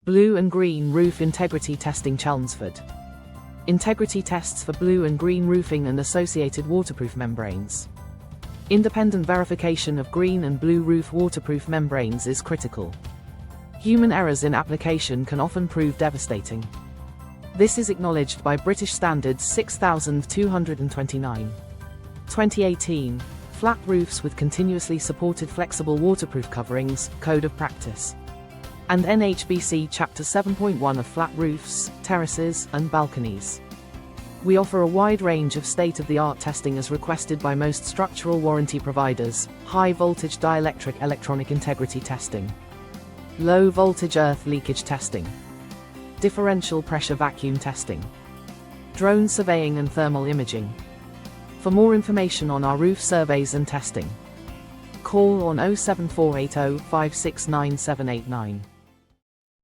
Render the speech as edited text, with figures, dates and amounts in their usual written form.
Blue and green roof integrity testing. Chelmsford. Integrity tests for blue and green roofing and associated waterproof membranes. Independent verification of green and blue roof waterproof membranes is critical. Human errors in application can often prove devastating. This is acknowledged by British Standards 6229. 2018, Flat Roofs with Continuously Supported Flexible Waterproof Coverings, Code of Practice. And NHBC Chapter 7.1 of Flat Roofs, Terraces, and Balconies. We offer a wide range of state-of-the-art testing as requested by most structural warranty providers: high voltage dielectric electronic integrity testing, low voltage earth leakage testing, differential pressure vacuum testing, drone surveying and thermal imaging. For more information on our roof surveys and testing, call on 07480 569789.